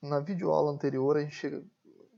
Na videoaula anterior, a gente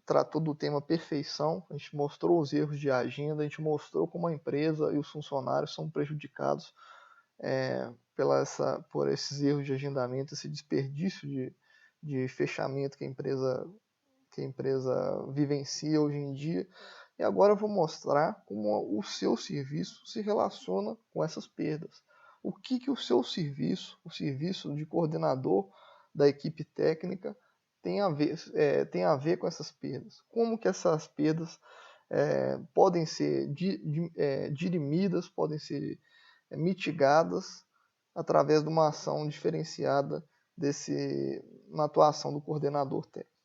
tratou do tema perfeição, a gente mostrou os erros de agenda, a gente mostrou como a empresa e os funcionários são prejudicados por esses erros de agendamento, esse desperdício de fechamento que a empresa vivencia hoje em dia. E agora eu vou mostrar como o seu serviço se relaciona com essas perdas. O que o seu serviço, o serviço de coordenador da equipe técnica, tem a ver com essas perdas? Como que essas perdas podem ser dirimidas, podem ser mitigadas através de uma ação diferenciada na atuação do coordenador técnico?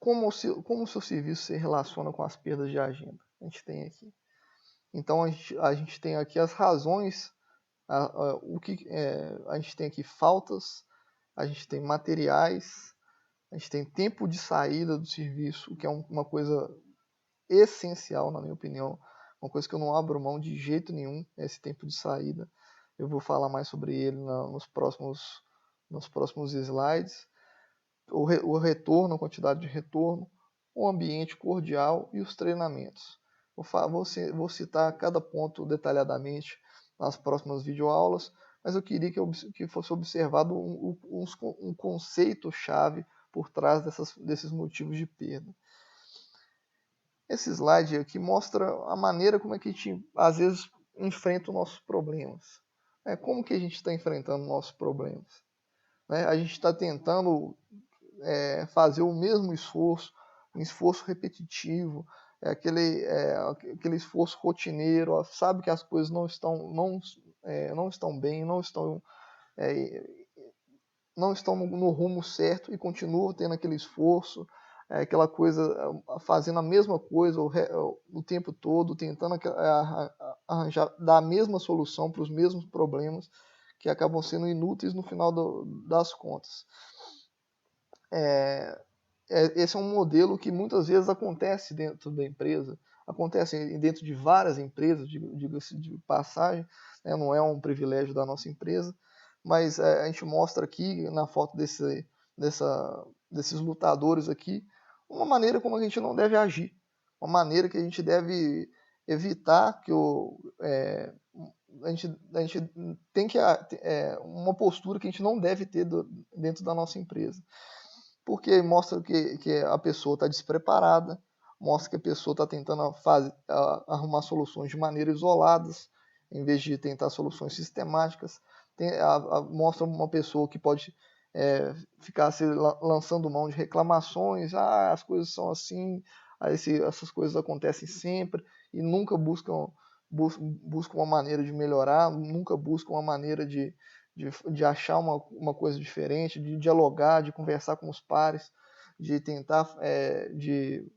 Como o seu serviço se relaciona com as perdas de agenda? A gente tem aqui. Então a gente tem aqui as razões, a gente tem aqui faltas, a gente tem materiais, a gente tem tempo de saída do serviço, que é uma coisa essencial, na minha opinião, uma coisa que eu não abro mão de jeito nenhum, é esse tempo de saída. Eu vou falar mais sobre ele nos próximos slides. O retorno, a quantidade de retorno, o ambiente cordial e os treinamentos. Vou citar cada ponto detalhadamente nas próximas videoaulas, mas eu queria que fosse observado um conceito-chave por trás desses motivos de perda. Esse slide aqui mostra a maneira como é que a gente, às vezes, enfrenta os nossos problemas. Como que a gente está enfrentando nossos problemas? A gente está tentando fazer o mesmo esforço, um esforço repetitivo, aquele esforço rotineiro, sabe que as coisas não estão bem, não estão no rumo certo e continua tendo aquele esforço, aquela coisa, fazendo a mesma coisa o tempo todo, tentando arranjar, dar a mesma solução para os mesmos problemas que acabam sendo inúteis no final das contas. Esse é um modelo que muitas vezes acontece dentro da empresa, acontece dentro de várias empresas, diga-se de passagem, não é um privilégio da nossa empresa, mas a gente mostra aqui na foto desses lutadores aqui, uma maneira como a gente não deve agir, uma maneira que a gente deve evitar a gente tem que uma postura que a gente não deve ter dentro da nossa empresa, porque mostra que a pessoa está despreparada, mostra que a pessoa está tentando arrumar soluções de maneira isoladas, em vez de tentar soluções sistemáticas. Mostra uma pessoa que pode ficar lançando mão de reclamações, as coisas são assim, essas coisas acontecem sempre, e nunca buscam uma maneira de melhorar, nunca buscam uma maneira de achar uma coisa diferente, de dialogar, de conversar com os pares, de tentar de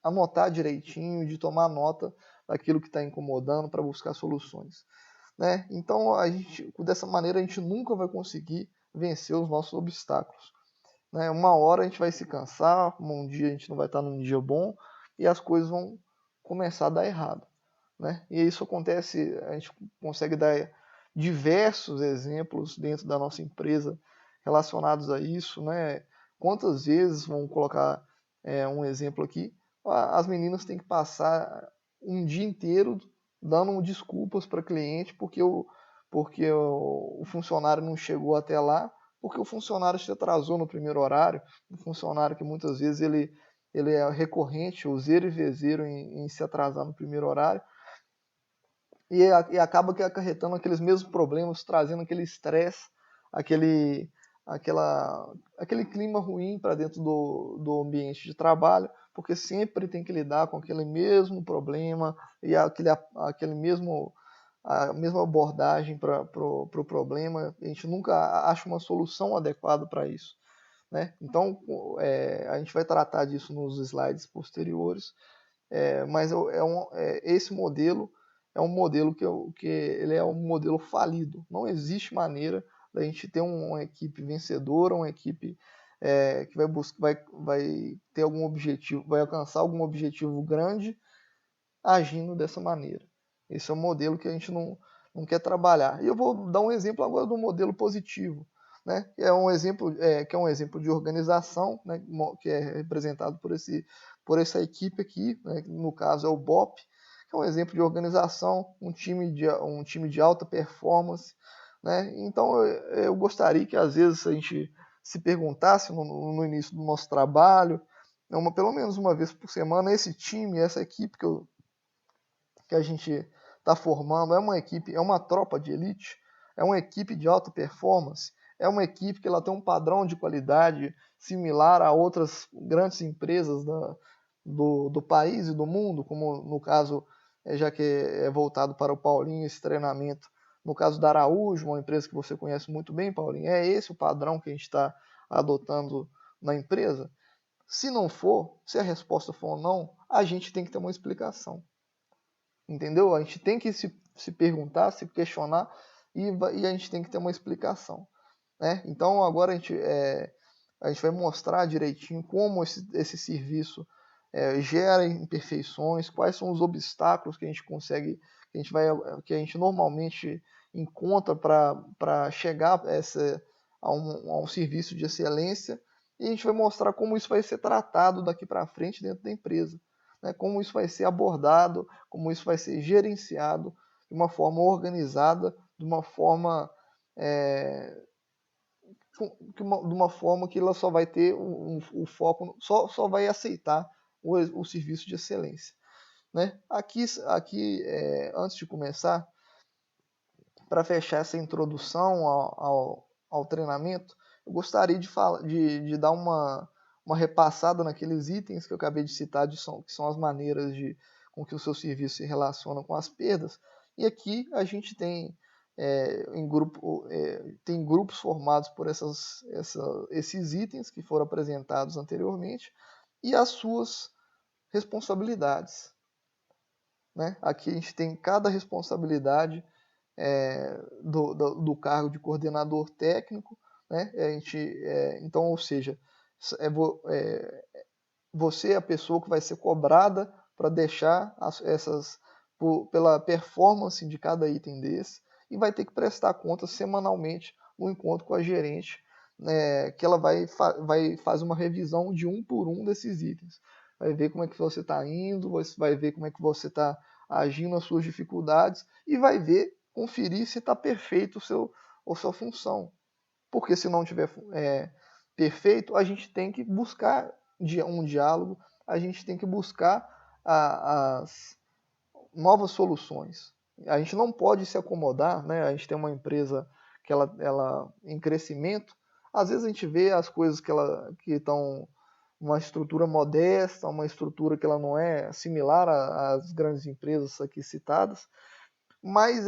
anotar direitinho, de tomar nota daquilo que está incomodando para buscar soluções. Então, dessa maneira, a gente nunca vai conseguir vencer os nossos obstáculos. Uma hora a gente vai se cansar, um dia a gente não vai estar num dia bom e as coisas vão começar a dar errado. E isso acontece, a gente consegue dar diversos exemplos dentro da nossa empresa relacionados a isso. Quantas vezes, vamos colocar um exemplo aqui, as meninas têm que passar um dia inteiro dando desculpas para cliente porque o funcionário não chegou até lá, porque o funcionário se atrasou no primeiro horário, um funcionário que muitas vezes ele é recorrente, useiro e vezeiro em se atrasar no primeiro horário, e acaba que acarretando aqueles mesmos problemas, trazendo aquele estresse, aquele, aquele clima ruim para dentro do ambiente de trabalho, porque sempre tem que lidar com aquele mesmo problema e aquele a mesma abordagem para o problema. A gente nunca acha uma solução adequada para isso. Então, a gente vai tratar disso nos slides posteriores, mas esse modelo é um modelo que ele é um modelo falido. Não existe maneira da gente ter uma equipe vencedora, uma equipe que vai ter algum objetivo, vai alcançar algum objetivo grande agindo dessa maneira. Esse é o modelo que a gente não quer trabalhar. E eu vou dar um exemplo agora do modelo positivo, né? Que é um exemplo de organização, né? Que é representado por essa equipe aqui, né? No caso é o BOP, que é um exemplo de organização, um time de alta performance, né? Então eu gostaria que às vezes a gente se perguntasse no início do nosso trabalho, pelo menos uma vez por semana, esse time, essa equipe que a gente está formando é uma tropa de elite, é uma equipe de alta performance, é uma equipe que ela tem um padrão de qualidade similar a outras grandes empresas do país e do mundo, como no caso, já que é voltado para o Paulinho esse treinamento, no caso da Araújo, uma empresa que você conhece muito bem, Paulinho, é esse o padrão que a gente está adotando na empresa? Se não for, se a resposta for não, a gente tem que ter uma explicação. Entendeu? A gente tem que se perguntar, se questionar e a gente tem que ter uma explicação. Né? Então agora a gente vai mostrar direitinho como esse serviço gera imperfeições, quais são os obstáculos que a gente consegue, que a gente normalmente encontra para chegar a um serviço de excelência, e a gente vai mostrar como isso vai ser tratado daqui para frente dentro da empresa, né? Como isso vai ser abordado, como isso vai ser gerenciado de uma forma organizada, de uma forma que ela só vai ter o foco, só vai aceitar o serviço de excelência. Né? Antes de começar, para fechar essa introdução ao treinamento, eu gostaria de dar uma repassada naqueles itens que eu acabei de citar, que são as maneiras com que o seu serviço se relaciona com as perdas. E aqui a gente tem tem grupos formados por esses itens que foram apresentados anteriormente e as suas responsabilidades. Né? Aqui a gente tem cada responsabilidade do cargo de coordenador técnico. Né? Então, ou seja, você é a pessoa que vai ser cobrada para deixar pela performance de cada item desse, e vai ter que prestar contas semanalmente no encontro com a gerente, né, que ela vai fazer uma revisão de um por um desses itens. Vai ver como é que você está indo, vai ver como é que você está agindo as suas dificuldades e vai conferir se está perfeito a sua função. Porque se não tiver perfeito, a gente tem que buscar um diálogo, a gente tem que buscar as novas soluções. A gente não pode se acomodar, né? A gente tem uma empresa que ela em crescimento, às vezes a gente vê as coisas que estão uma estrutura modesta, uma estrutura que ela não é similar às grandes empresas aqui citadas, mas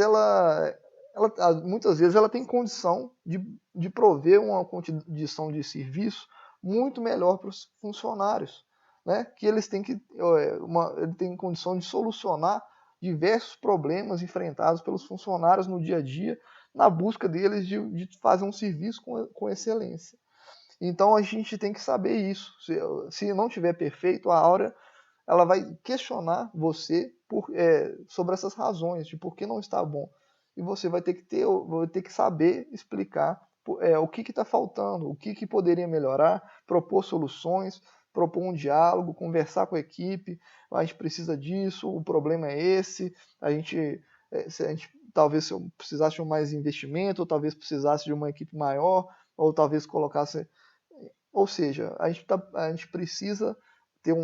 muitas vezes ela tem condição de prover uma condição de serviço muito melhor para os funcionários, né? Que eles têm ele tem condição de solucionar diversos problemas enfrentados pelos funcionários no dia a dia, na busca deles de fazer um serviço com excelência. Então a gente tem que saber isso. Se não tiver perfeito, a Áurea ela vai questionar você sobre essas razões, de por que não está bom. E você vai ter que saber explicar o que está faltando, o que poderia melhorar, propor soluções, propor um diálogo, conversar com a equipe. A gente precisa disso, o problema é esse, se a gente talvez precisasse de mais investimento, ou talvez precisasse de uma equipe maior, ou talvez colocasse. Ou seja, a gente precisa ter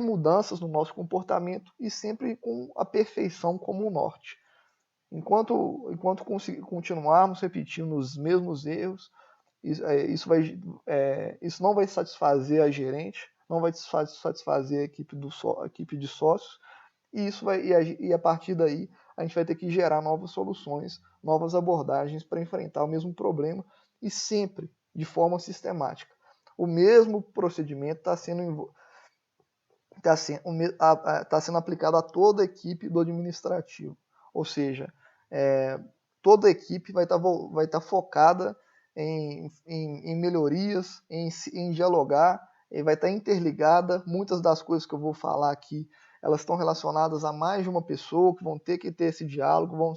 mudanças no nosso comportamento e sempre com a perfeição como o norte. Enquanto continuarmos repetindo os mesmos erros, isso não vai satisfazer a gerente, não vai satisfazer a equipe de sócios, e a partir daí a gente vai ter que gerar novas soluções, novas abordagens para enfrentar o mesmo problema e sempre de forma sistemática. O mesmo procedimento está sendo aplicado a toda a equipe do administrativo. Ou seja, toda a equipe vai estar focada em melhorias, em dialogar, e vai estar interligada. Muitas das coisas que eu vou falar aqui elas estão relacionadas a mais de uma pessoa, que vão ter que ter esse diálogo,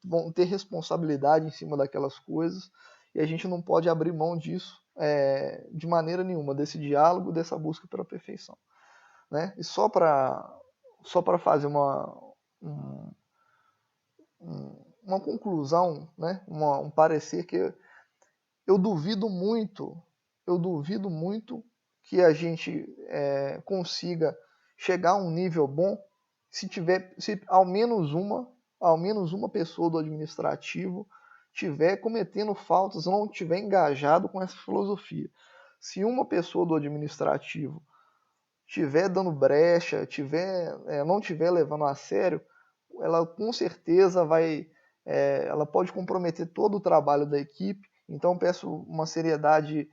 vão ter responsabilidade em cima daquelas coisas, e a gente não pode abrir mão disso de maneira nenhuma, desse diálogo, dessa busca pela perfeição. Né? E só para fazer uma conclusão, né? Um parecer que eu duvido muito, que a gente consiga chegar a um nível bom se ao menos uma pessoa do administrativo tiver cometendo faltas ou não tiver engajado com essa filosofia. Se uma pessoa do administrativo tiver dando brecha, não tiver levando a sério, ela com certeza ela pode comprometer todo o trabalho da equipe. Então peço uma seriedade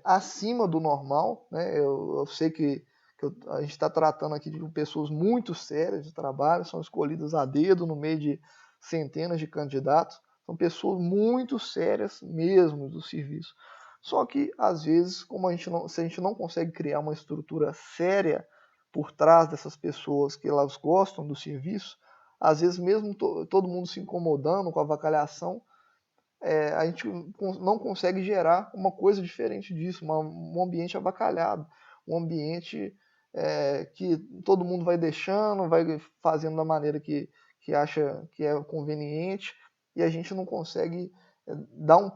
acima do normal, né? Eu sei que a gente está tratando aqui de pessoas muito sérias de trabalho, são escolhidas a dedo no meio de centenas de candidatos, são pessoas muito sérias mesmo do serviço. Só que, às vezes, se a gente não consegue criar uma estrutura séria por trás dessas pessoas que elas gostam do serviço, às vezes mesmo todo mundo se incomodando com a avacalhação, a gente não consegue gerar uma coisa diferente disso, um ambiente avacalhado, um ambiente que todo mundo vai deixando, vai fazendo da maneira que acha que é conveniente, e a gente não consegue dar um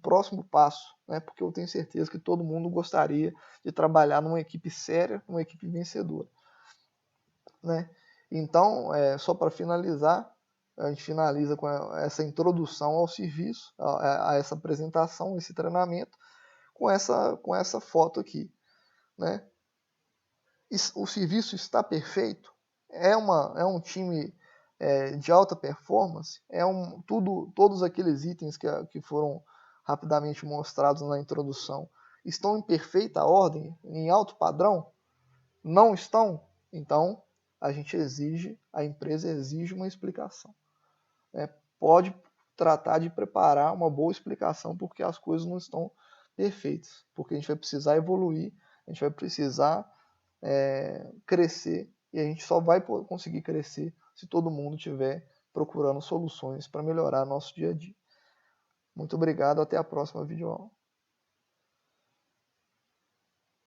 próximo passo, né? Porque eu tenho certeza que todo mundo gostaria de trabalhar numa equipe séria, numa equipe vencedora. Né? Então, só para finalizar, a gente finaliza com essa introdução ao serviço, a essa apresentação, esse treinamento, com essa foto aqui. Né? O serviço está perfeito? É um time de alta performance? Todos aqueles itens que foram rapidamente mostrados na introdução estão em perfeita ordem, em alto padrão? Não estão? Então, a empresa exige uma explicação. Pode tratar de preparar uma boa explicação porque as coisas não estão perfeitas, porque a gente vai precisar evoluir, a gente vai precisar crescer, e a gente só vai conseguir crescer se todo mundo estiver procurando soluções para melhorar nosso dia a dia. Muito obrigado, até a próxima videoaula.